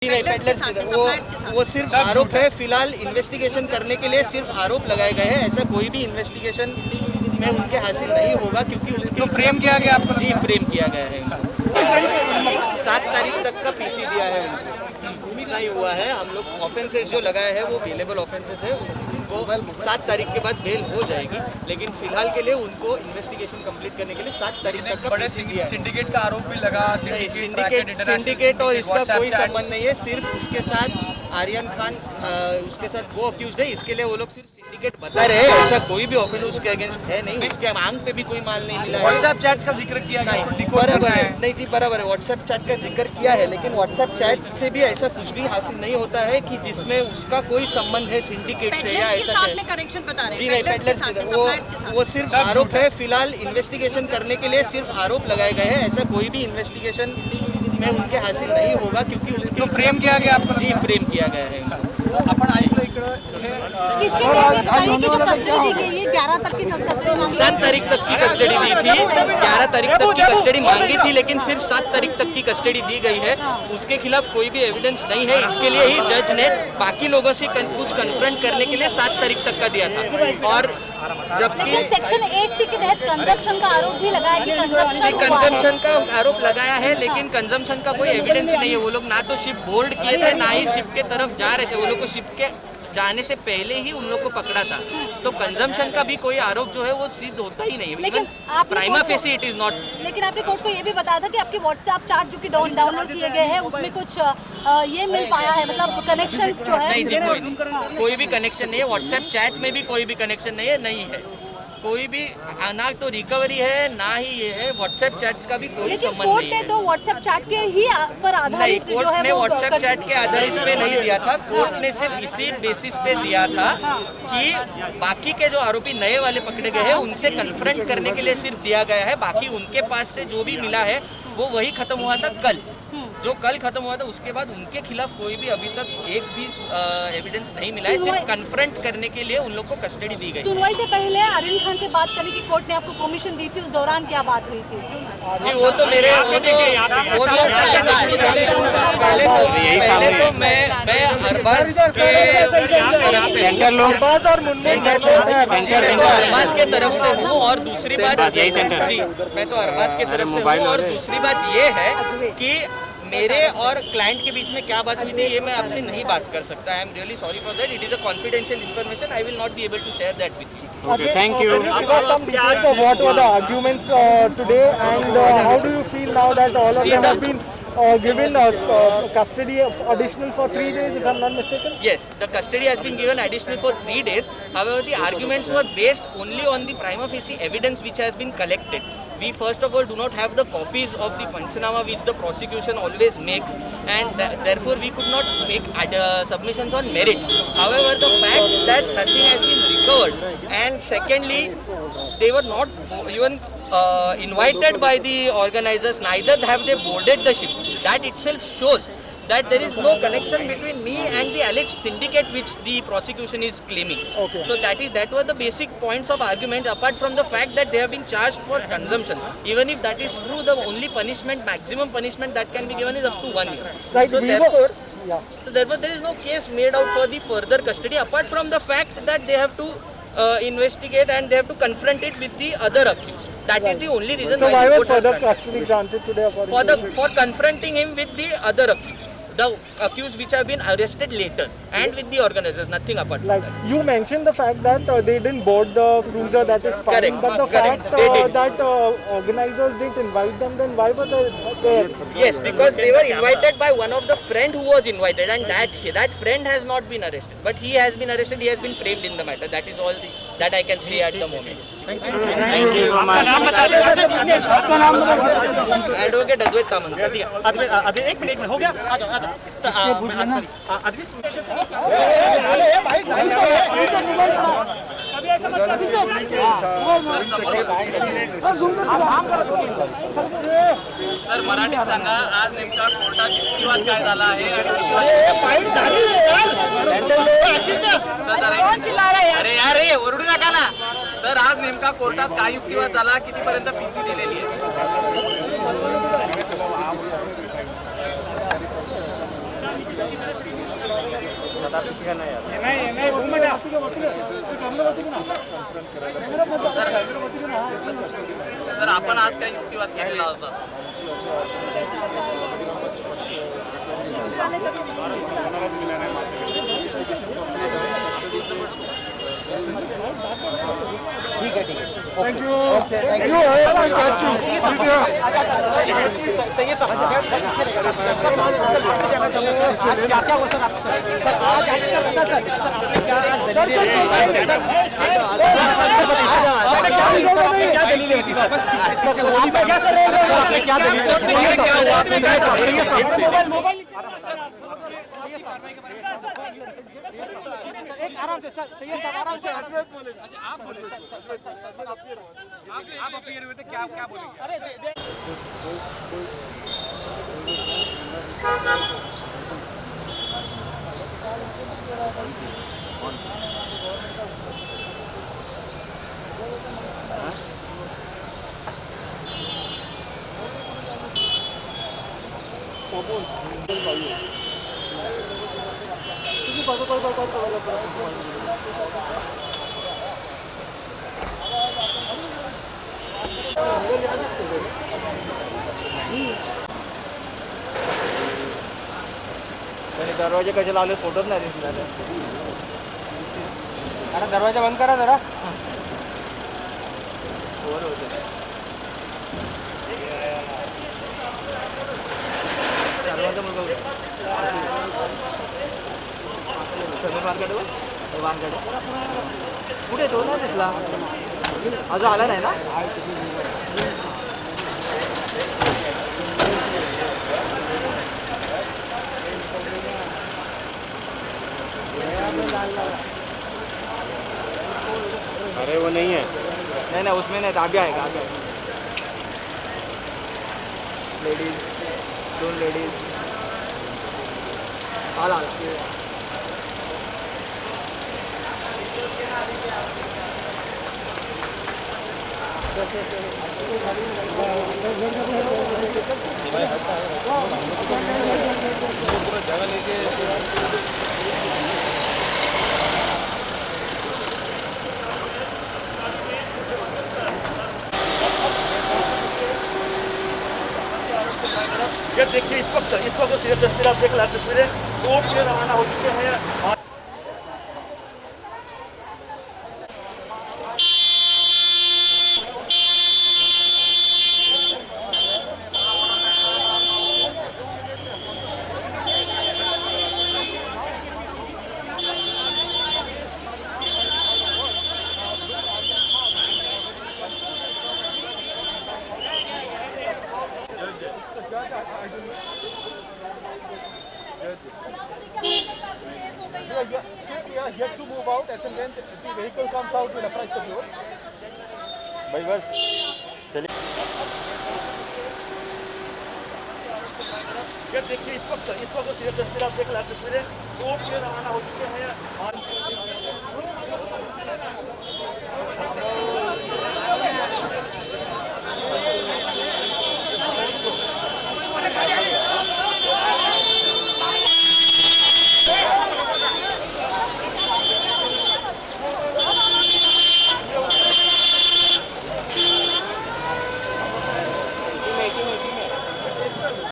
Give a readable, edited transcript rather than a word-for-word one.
नहीं, पेडलर्स वो सिर्फ आरोप है। फिलहाल इन्वेस्टिगेशन करने के लिए सिर्फ आरोप लगाए गए हैं। ऐसा कोई भी इन्वेस्टिगेशन में उनके हासिल नहीं होगा क्योंकि उसको फ्रेम किया गया आपको? जी, फ्रेम किया गया है। 7 तारीख तक का पीसी दिया है उनको, नहीं हुआ है। हम लोग ऑफेंसेस जो लगाए हैं वो बेलेबल ऑफेंसेस है, उनको 7 तारीख के बाद बेल हो जाएगी। लेकिन फिलहाल के लिए उनको इन्वेस्टिगेशन कंप्लीट करने के लिए 7 तारीख तक का पीसी दिया है। सिंडिकेट का आरोप भी लगा। सिंडिकेट और इसका कोई संबंध नहीं है। सिर्फ उसके साथ आर्यन खान उसके साथ वो अक्यूज्ड है, इसके लिए वो लोग सिर्फ सिंडिकेट बता रहे हैं। ऐसा कोई भी ऑफेंस उसके अगेंस्ट है नहीं। उसके मांग पे भी कोई माल नहीं मिला है। व्हाट्सएप चैट्स का जिक्र किया नहीं, बराबर है। नहीं जी, बराबर है, व्हाट्सएप चैट का जिक्र किया है, लेकिन व्हाट्सएप चैट से भी ऐसा कुछ भी हासिल नहीं होता है कि जिसमें उसका कोई संबंध है सिंडिकेट से या ऐसा कनेक्शन बता रहे हैं। जी नहीं, पेडलर्स वो सिर्फ आरोप है। फिलहाल इन्वेस्टिगेशन करने के लिए सिर्फ आरोप लगाए गए हैं। ऐसा कोई भी इन्वेस्टिगेशन में उनके हासिल नहीं होगा क्योंकि उसको फ्रेम किया गया आपको? जी, फ्रेम किया गया है। आपण ऐकलं इकडं किसके बताइए कि जो कस्टडी दी गई है 11 तक की कस्टडी मांगी 7 तारीख तक की कस्टडी दी थी। 11 तारीख तक की कस्टडी मांगी थी, लेकिन सिर्फ 7 तारीख तक की कस्टडी दी गई है। उसके खिलाफ कोई भी एविडेंस नहीं है। इसके लिए ही जज ने बाकी लोगों से कुछ कन्फ्रंट करने के लिए 7 तारीख तक का दिया था। और जबकि सेक्शन 8C के तहत कंजम्पशन का आरोप भी लगाया कि कंजम्पशन का आरोप लगाया है, लेकिन कंजम्पशन का कोई एविडेंस ही नहीं है। वो लोग ना तो शिप बोर्ड किए थे, ना ही शिप के तरफ जा रहे थे। वो लोग को शिप के जाने से पहले ही उन लोग को पकड़ा था। तो कंजम्पशन का भी कोई आरोप जो है वो सिद्ध होता ही नहीं। लेकिन prima facie it is not. लेकिन आपने कोर्ट को ये भी बताया था कि आपके व्हाट्सएप चैट जो कि डाउनलोड किए गए हैं उसमें कुछ ये मिल पाया है, मतलब कनेक्शंस जो है। नहीं जी, कोई भी कनेक्शन नहीं है। व्हाट्सएप चैट में भी कोई भी कनेक्शन नहीं है। कोई भी ना तो रिकवरी है, ना ही ये है। व्हाट्सएप चैट्स का भी कोई संबंध नहीं है। कोर्ट ने तो व्हाट्सएप चैट के ही पर आधारित नहीं, कोर्ट ने व्हाट्सएप चैट के आधारित पे नहीं दिया था। कोर्ट ने सिर्फ इसी बेसिस पे दिया था कि बाकी के जो आरोपी नए वाले पकड़े गए हैं उनसे कन्फ्रंट करने के लिए सिर्फ दिया गया है। बाकी उनके पास से जो भी मिला है वो वही खत्म हुआ था कल। जो कल खत्म हुआ था उसके बाद उनके खिलाफ कोई भी अभी तक एक भी एविडेंस नहीं मिला है। सिर्फ कन्फ्रंट करने के लिए उन लोग को कस्टडी दी गई। सुनवाई से पहले आर्यन खान से बात करने की कोर्ट ने आपको परमिशन दी थी, उस दौरान क्या बात हुई थी? जी, वो तो पहले तो मैं अरबाज के तरफ से अरबाज के तरफ से हूँ। और दूसरी बात जी, मैं तो अरबाज के तरफ से हूँ। और दूसरी बात ये है कि मेरे और क्लाइंट के बीच में क्या बात हुई थी ये मैं आपसे नहीं बात कर सकता। I am really sorry for that. It is a confidential information. I will not be able to share that with you. Okay, thank you. Some details of what were the arguments today, and how do you feel now that all of them have been given custody additional for 3 days, if I'm not mistaken? Yes, the custody has been given additional for 3 days. However, the arguments were based only on the prima facie evidence which has been collected. We first of all do not have the copies of the Panchanama which the prosecution always makes, and therefore we could not make submissions on merits. However, the fact that nothing has been recovered, and secondly, they were not even invited by the organizers, neither have they boarded the ship. That itself shows that there is no connection between me and the alleged syndicate which the prosecution is claiming. Okay. So that were the basic points of argument, apart from the fact that they have been charged for consumption. Even if that is true, the only punishment, maximum punishment that can be given is up to 1 year. Right, So therefore there is no case made out for the further custody, apart from the fact that they have to investigate and they have to confront it with the other accused. That is the only reason So why the was court has further granted. custody granted today? For confronting him with the other accused, the accused which have been arrested later, and with the organizers, nothing apart from Like that. you mentioned the fact that they didn't board the cruiser, that is fine. Correct, But the correct, fact they did. that organizers didn't invite them, then why were they there? Yes, because they were invited by one of the friend who was invited, and that friend has not been arrested, but he has been arrested. He has been framed in the matter. That is all that I can say at the moment. Thank you. Advocate Advait Kamant. अभी 1 minute में हो गया। आ जाओ। Sir मराठीत सांगा, आज नेमका कोर्टात युक्तिवाद काय झाला आहे आणि अरे यार रे ओरडू नका ना सर। आज नेमका कोर्टात काय युक्तिवाद झाला, कितीपर्यंत पीसी दिलेली आहे? सर आपण आज काही युक्तिवाद केलेला होता. आप अपीयर हुए थे, क्या क्या बोलेंगे? दरवाजे कसे लावले फोटोच नाही दिसणार. अरे दरवाजा बंद करा जरा. कुठे तो नाही दिसला अजून आला नाही ना. अरे वो नहीं है. नहीं उसमें नहीं, आगे आएगा. लेडीज, 2 लेडीज आला. ये देखिए इस वक्त तस्वीर आप देख रहे हैं. तस्वीरें कोर्ट में रवाना हो चुके हैं. Yet to move out, as and when the vehicle comes out, we'll approach the door. भाई बस चलिए. ये देखिए इस वक्त तस्वीर आप देख रहे हैं. तस्वीरें कोर्ट में रवाना हो चुके हैं.